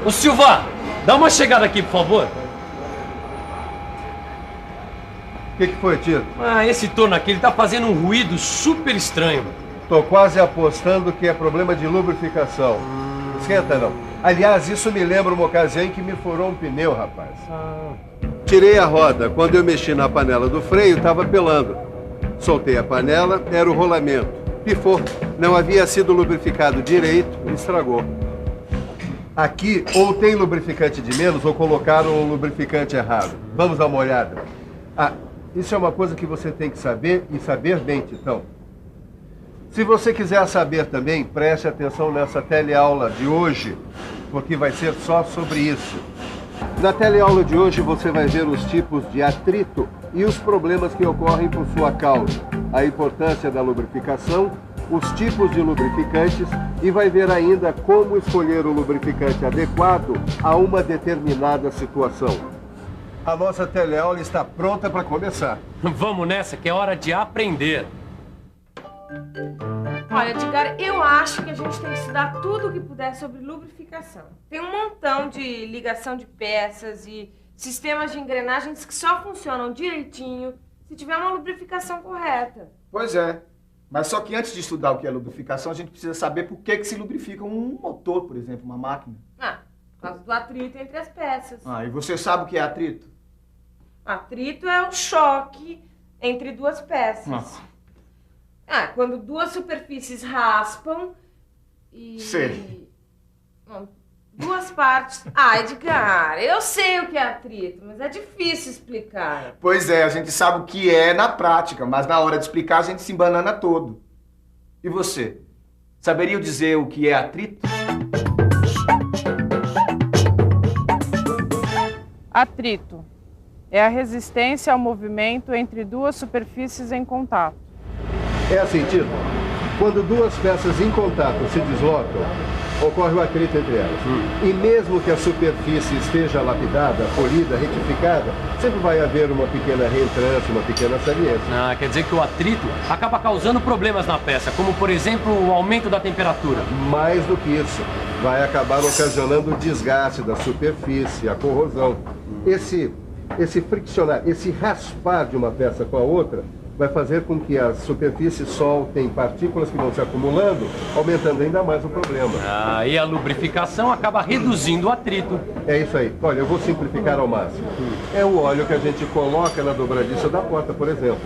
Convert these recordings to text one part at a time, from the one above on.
Ô Silva, dá uma chegada aqui, por favor. O que foi, Tito? Esse torno aqui, ele tá fazendo um ruído super estranho. Tô quase apostando que é problema de lubrificação. Esquenta não. Aliás, isso me lembra uma ocasião em que me furou um pneu, rapaz. Tirei a roda. Quando eu mexi na panela do freio, estava pelando. Soltei a panela, era o rolamento. Pifou. Não havia sido lubrificado direito e estragou. Aqui, ou tem lubrificante de menos, ou colocaram o lubrificante errado. Vamos dar uma olhada. Isso é uma coisa que você tem que saber, e saber bem, Titão. Se você quiser saber também, preste atenção nessa teleaula de hoje, porque vai ser só sobre isso. Na teleaula de hoje você vai ver os tipos de atrito e os problemas que ocorrem por sua causa, a importância da lubrificação, os tipos de lubrificantes e vai ver ainda como escolher o lubrificante adequado a uma determinada situação. A nossa teleaula está pronta para começar. Vamos nessa, que é hora de aprender. Olha, Edgar, eu acho que a gente tem que estudar tudo o que puder sobre lubrificação. Tem um montão de ligação de peças e sistemas de engrenagens que só funcionam direitinho se tiver uma lubrificação correta. Pois é. Mas só que antes de estudar o que é lubrificação, a gente precisa saber por que se lubrifica um motor, por exemplo, uma máquina. Por causa do atrito entre as peças. E você sabe o que é atrito? Atrito é o choque entre duas peças. Quando duas superfícies raspam e... Sei. Duas partes... Edgar, eu sei o que é atrito, mas é difícil explicar. Pois é, a gente sabe o que é na prática, mas na hora de explicar a gente se embanana todo. E você? Saberia dizer o que é atrito? Atrito é a resistência ao movimento entre duas superfícies em contato. É assim, Tito. Quando duas peças em contato se deslocam, ocorre o atrito entre elas. E mesmo que a superfície esteja lapidada, polida, retificada, sempre vai haver uma pequena reentrância, uma pequena saliência. Quer dizer que o atrito acaba causando problemas na peça, como, por exemplo, o aumento da temperatura. Mais do que isso, vai acabar ocasionando o desgaste da superfície, a corrosão. Esse friccionar, esse raspar de uma peça com a outra, vai fazer com que as superfícies soltem partículas que vão se acumulando, aumentando ainda mais o problema. E a lubrificação acaba reduzindo o atrito. É isso aí. Olha, eu vou simplificar ao máximo. É o óleo que a gente coloca na dobradiça da porta, por exemplo.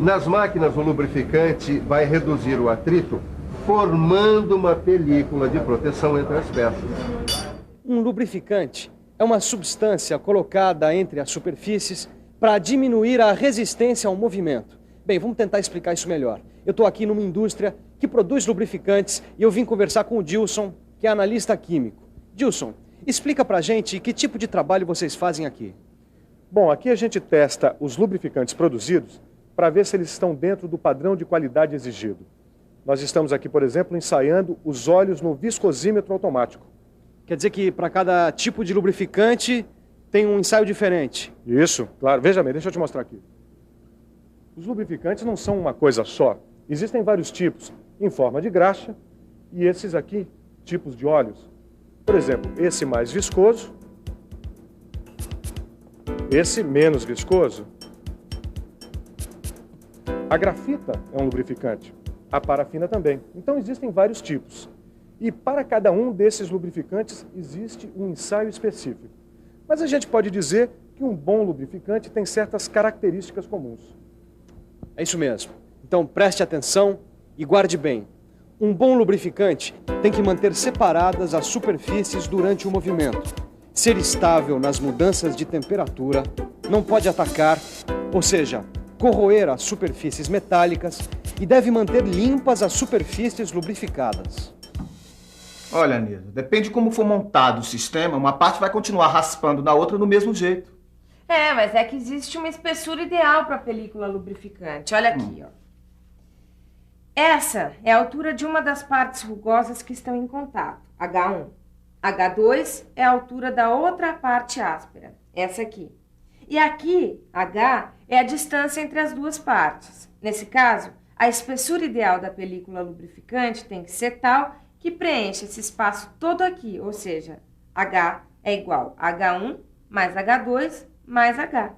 Nas máquinas, o lubrificante vai reduzir o atrito, formando uma película de proteção entre as peças. Um lubrificante é uma substância colocada entre as superfícies para diminuir a resistência ao movimento. Bem, vamos tentar explicar isso melhor. Eu estou aqui numa indústria que produz lubrificantes e eu vim conversar com o Dilson, que é analista químico. Dilson, explica pra gente que tipo de trabalho vocês fazem aqui. Bom, aqui a gente testa os lubrificantes produzidos para ver se eles estão dentro do padrão de qualidade exigido. Nós estamos aqui, por exemplo, ensaiando os óleos no viscosímetro automático. Quer dizer que para cada tipo de lubrificante tem um ensaio diferente? Isso, claro. Veja bem, deixa eu te mostrar aqui. Os lubrificantes não são uma coisa só. Existem vários tipos, em forma de graxa, e esses aqui, tipos de óleos. Por exemplo, esse mais viscoso, esse menos viscoso. A grafita é um lubrificante, a parafina também. Então existem vários tipos. E para cada um desses lubrificantes existe um ensaio específico. Mas a gente pode dizer que um bom lubrificante tem certas características comuns. É isso mesmo. Então preste atenção e guarde bem. Um bom lubrificante tem que manter separadas as superfícies durante o movimento, ser estável nas mudanças de temperatura, não pode atacar, ou seja, corroer as superfícies metálicas e deve manter limpas as superfícies lubrificadas. Olha, Nildo, depende de como for montado o sistema, uma parte vai continuar raspando na outra do mesmo jeito. Mas é que existe uma espessura ideal para a película lubrificante. Olha aqui, ó. Essa é a altura de uma das partes rugosas que estão em contato, H1. H2 é a altura da outra parte áspera, essa aqui. E aqui, H, é a distância entre as duas partes. Nesse caso, a espessura ideal da película lubrificante tem que ser tal que preenche esse espaço todo aqui, ou seja, H é igual a H1 mais H2 mais H.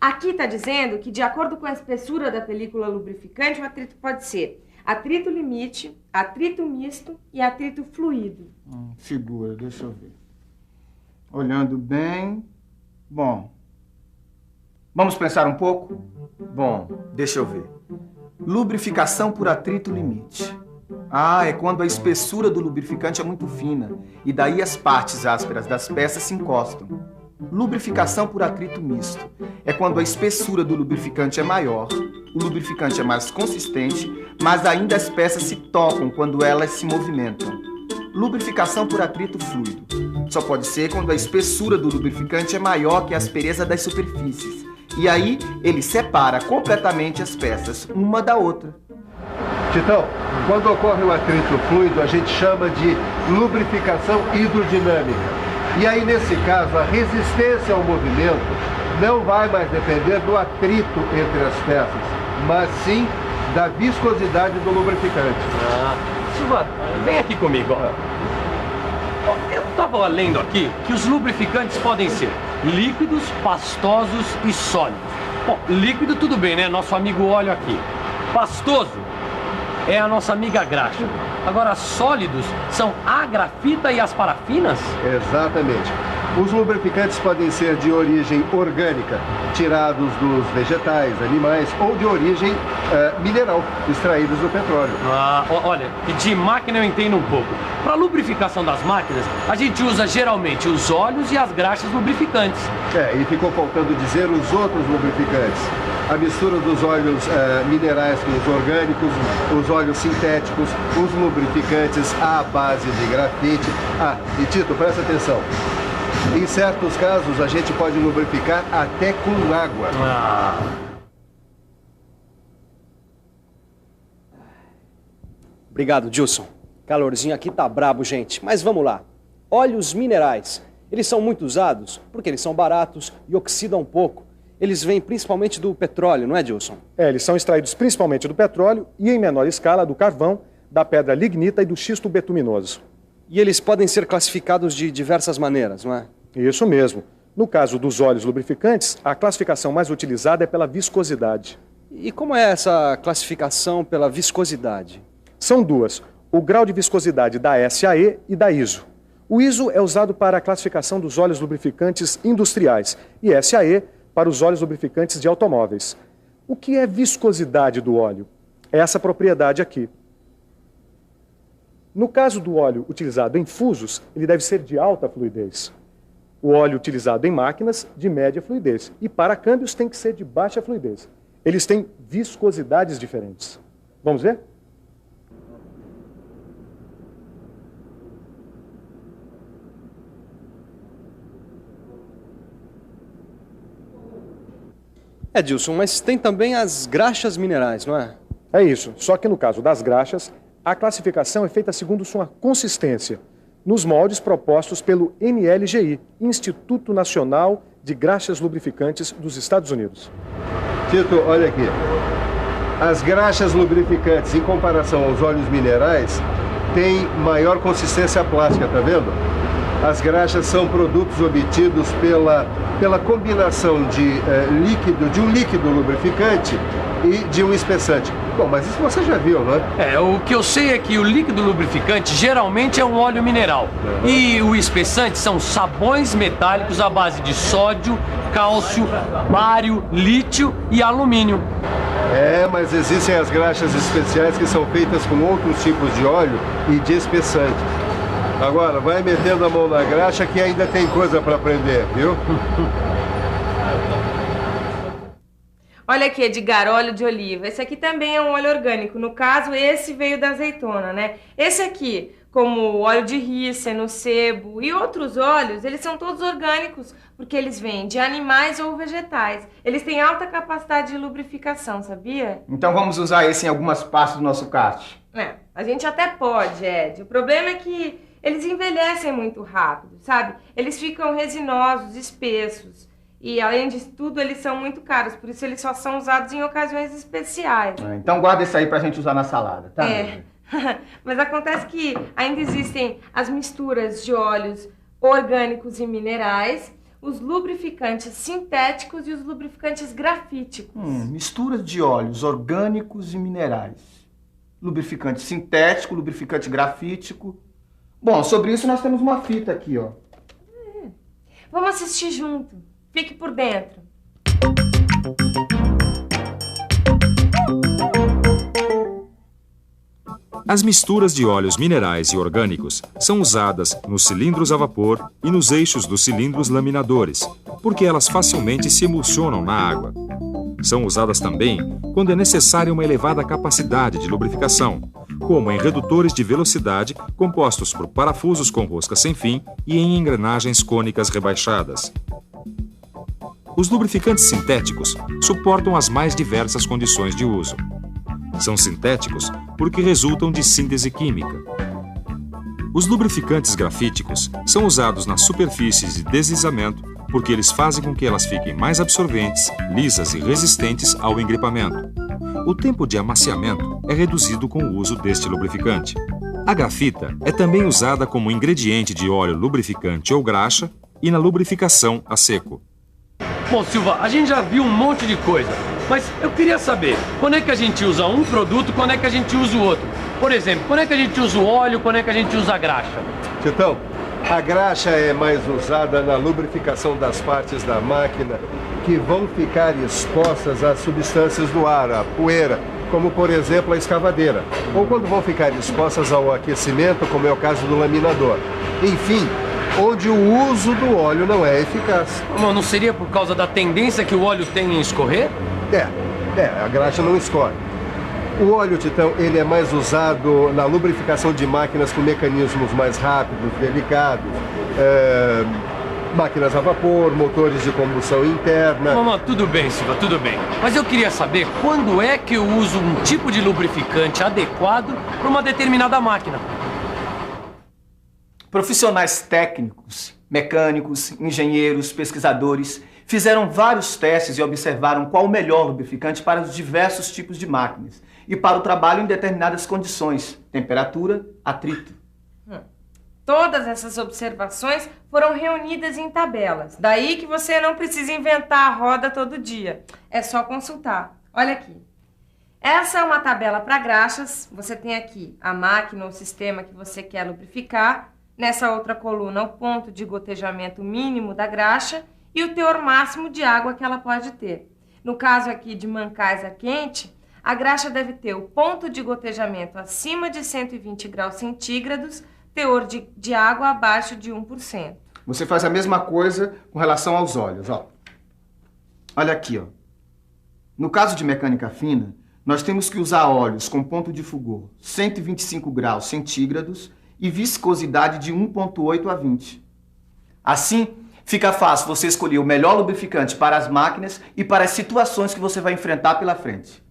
Aqui está dizendo que, de acordo com a espessura da película lubrificante, o atrito pode ser atrito limite, atrito misto e atrito fluido. Figura, deixa eu ver. Olhando bem... Bom, vamos pensar um pouco? Bom, deixa eu ver. Lubrificação por atrito limite. É quando a espessura do lubrificante é muito fina e daí as partes ásperas das peças se encostam. Lubrificação por atrito misto. É quando a espessura do lubrificante é maior, o lubrificante é mais consistente, mas ainda as peças se tocam quando elas se movimentam. Lubrificação por atrito fluido. Só pode ser quando a espessura do lubrificante é maior que a aspereza das superfícies. E aí, ele separa completamente as peças, uma da outra. Titão, quando ocorre o atrito fluido, a gente chama de lubrificação hidrodinâmica. E aí, nesse caso, a resistência ao movimento não vai mais depender do atrito entre as peças, mas sim da viscosidade do lubrificante. Silva, vem aqui comigo. Eu estava lendo aqui que os lubrificantes podem ser líquidos, pastosos e sólidos. Bom, líquido tudo bem, né? Nosso amigo óleo aqui. Pastoso é a nossa amiga graxa. Agora, sólidos são a grafita e as parafinas? Exatamente. Os lubrificantes podem ser de origem orgânica, tirados dos vegetais, animais, ou de origem mineral, extraídos do petróleo. Olha, de máquina eu entendo um pouco. Para lubrificação das máquinas, a gente usa geralmente os óleos e as graxas lubrificantes. E ficou faltando dizer os outros lubrificantes. A mistura dos óleos minerais com os orgânicos, os óleos sintéticos, os lubrificantes à base de grafite. E Tito, presta atenção. Em certos casos, a gente pode lubrificar até com água. Obrigado, Gilson. Calorzinho aqui tá brabo, gente. Mas vamos lá. Óleos minerais. Eles são muito usados porque eles são baratos e oxidam pouco. Eles vêm principalmente do petróleo, não é, Gilson? Eles são extraídos principalmente do petróleo e, em menor escala, do carvão, da pedra lignita e do xisto betuminoso. E eles podem ser classificados de diversas maneiras, não é? Isso mesmo. No caso dos óleos lubrificantes, a classificação mais utilizada é pela viscosidade. E como é essa classificação pela viscosidade? São duas: o grau de viscosidade da SAE e da ISO. O ISO é usado para a classificação dos óleos lubrificantes industriais e SAE para os óleos lubrificantes de automóveis. O que é viscosidade do óleo? É essa propriedade aqui. No caso do óleo utilizado em fusos, ele deve ser de alta fluidez. O óleo utilizado em máquinas, de média fluidez. E para câmbios tem que ser de baixa fluidez. Eles têm viscosidades diferentes. Vamos ver? Gilson, mas tem também as graxas minerais, não é? É isso, só que no caso das graxas, a classificação é feita segundo sua consistência, nos moldes propostos pelo NLGI, Instituto Nacional de Graxas Lubrificantes dos Estados Unidos. Tito, olha aqui. As graxas lubrificantes, em comparação aos óleos minerais, têm maior consistência plástica, tá vendo? As graxas são produtos obtidos pela combinação de um líquido lubrificante e de um espessante. Bom, mas isso você já viu, não é? O que eu sei é que o líquido lubrificante geralmente é um óleo mineral. E o espessante são sabões metálicos à base de sódio, cálcio, bário, lítio e alumínio. Mas existem as graxas especiais que são feitas com outros tipos de óleo e de espessante. Agora, vai metendo a mão na graxa que ainda tem coisa para aprender, viu? Olha aqui, Edgar, óleo de oliva. Esse aqui também é um óleo orgânico. No caso, esse veio da azeitona, né? Esse aqui, como o óleo de rícino, sebo e outros óleos, eles são todos orgânicos, porque eles vêm de animais ou vegetais. Eles têm alta capacidade de lubrificação, sabia? Então vamos usar esse em algumas partes do nosso kart. A gente até pode, Ed. O problema é que eles envelhecem muito rápido, sabe? Eles ficam resinosos, espessos. E, além de tudo, eles são muito caros. Por isso, eles só são usados em ocasiões especiais. Então, guarda esse aí pra gente usar na salada, tá? Mas acontece que ainda existem as misturas de óleos orgânicos e minerais, os lubrificantes sintéticos e os lubrificantes grafíticos. Mistura de óleos orgânicos e minerais. Lubrificante sintético, lubrificante grafítico. Bom, sobre isso nós temos uma fita aqui, ó. Vamos assistir junto. Fique por dentro. As misturas de óleos minerais e orgânicos são usadas nos cilindros a vapor e nos eixos dos cilindros laminadores, porque elas facilmente se emulsionam na água. São usadas também quando é necessária uma elevada capacidade de lubrificação, como em redutores de velocidade compostos por parafusos com rosca sem fim e em engrenagens cônicas rebaixadas. Os lubrificantes sintéticos suportam as mais diversas condições de uso. São sintéticos porque resultam de síntese química. Os lubrificantes grafíticos são usados nas superfícies de deslizamento porque eles fazem com que elas fiquem mais absorventes, lisas e resistentes ao engripamento. O tempo de amaciamento é reduzido com o uso deste lubrificante. A grafita é também usada como ingrediente de óleo lubrificante ou graxa e na lubrificação a seco. Bom, Silva, a gente já viu um monte de coisa, mas eu queria saber, quando é que a gente usa um produto, quando é que a gente usa o outro? Por exemplo, quando é que a gente usa o óleo, quando é que a gente usa a graxa? Titão, a graxa é mais usada na lubrificação das partes da máquina que vão ficar expostas às substâncias do ar, a poeira, como por exemplo a escavadeira, ou quando vão ficar expostas ao aquecimento, como é o caso do laminador. Enfim, onde o uso do óleo não é eficaz. Mas não seria por causa da tendência que o óleo tem em escorrer? A graxa não escorre. O óleo, Titão, ele é mais usado na lubrificação de máquinas com mecanismos mais rápidos, delicados, máquinas a vapor, motores de combustão interna. Mamãe, tudo bem, Silva, tudo bem. Mas eu queria saber quando é que eu uso um tipo de lubrificante adequado para uma determinada máquina. Profissionais técnicos, mecânicos, engenheiros, pesquisadores fizeram vários testes e observaram qual o melhor lubrificante para os diversos tipos de máquinas e para o trabalho em determinadas condições, temperatura, atrito. Todas essas observações foram reunidas em tabelas. Daí que você não precisa inventar a roda todo dia. É só consultar. Olha aqui. Essa é uma tabela para graxas. Você tem aqui a máquina ou sistema que você quer lubrificar. Nessa outra coluna, o ponto de gotejamento mínimo da graxa e o teor máximo de água que ela pode ter. No caso aqui de Mancais a quente, a graxa deve ter o ponto de gotejamento acima de 120 graus centígrados, teor de água abaixo de 1%. Você faz a mesma coisa com relação aos óleos, ó. Olha aqui, ó. No caso de mecânica fina, nós temos que usar óleos com ponto de fulgor 125 graus centígrados e viscosidade de 1,8 a 20. Assim, fica fácil você escolher o melhor lubrificante para as máquinas e para as situações que você vai enfrentar pela frente.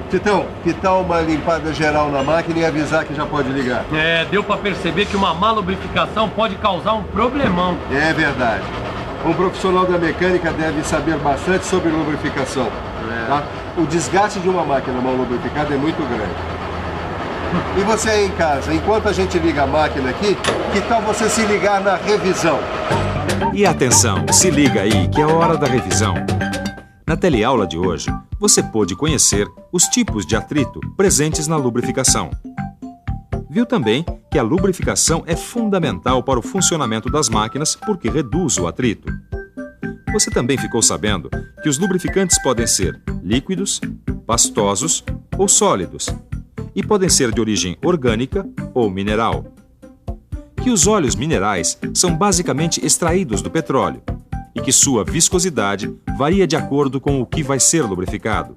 Titão, que tal uma limpada geral na máquina e avisar que já pode ligar? Deu para perceber que uma má lubrificação pode causar um problemão. É verdade. Um profissional da mecânica deve saber bastante sobre lubrificação. Tá? O desgaste de uma máquina mal lubrificada é muito grande. E você aí em casa, enquanto a gente liga a máquina aqui, que tal você se ligar na revisão? E atenção, se liga aí que é a hora da revisão. Na teleaula de hoje, você pôde conhecer os tipos de atrito presentes na lubrificação. Viu também que a lubrificação é fundamental para o funcionamento das máquinas porque reduz o atrito. Você também ficou sabendo que os lubrificantes podem ser líquidos, pastosos ou sólidos e podem ser de origem orgânica ou mineral. Que os óleos minerais são basicamente extraídos do petróleo e que sua viscosidade varia de acordo com o que vai ser lubrificado.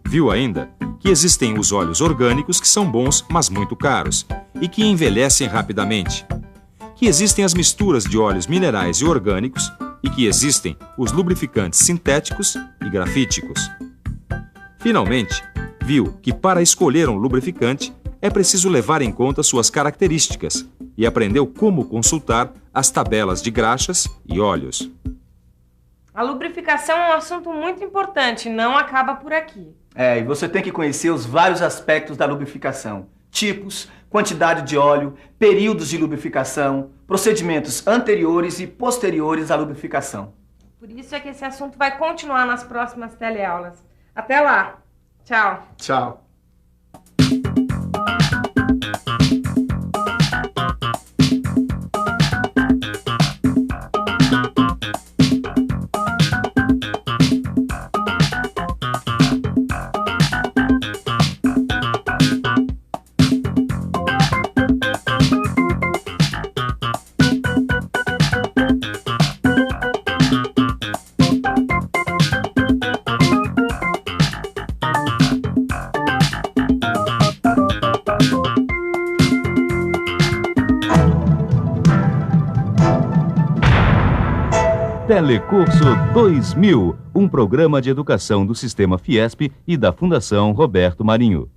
Viu ainda que existem os óleos orgânicos que são bons, mas muito caros, e que envelhecem rapidamente. Que existem as misturas de óleos minerais e orgânicos e que existem os lubrificantes sintéticos e grafíticos. Finalmente, viu que para escolher um lubrificante é preciso levar em conta suas características e aprendeu como consultar as tabelas de graxas e óleos. A lubrificação é um assunto muito importante, não acaba por aqui. E você tem que conhecer os vários aspectos da lubrificação, tipos, quantidade de óleo, períodos de lubrificação, procedimentos anteriores e posteriores à lubrificação. Por isso é que esse assunto vai continuar nas próximas teleaulas. Até lá. Tchau. Tchau. Telecurso 2000, um programa de educação do Sistema Fiesp e da Fundação Roberto Marinho.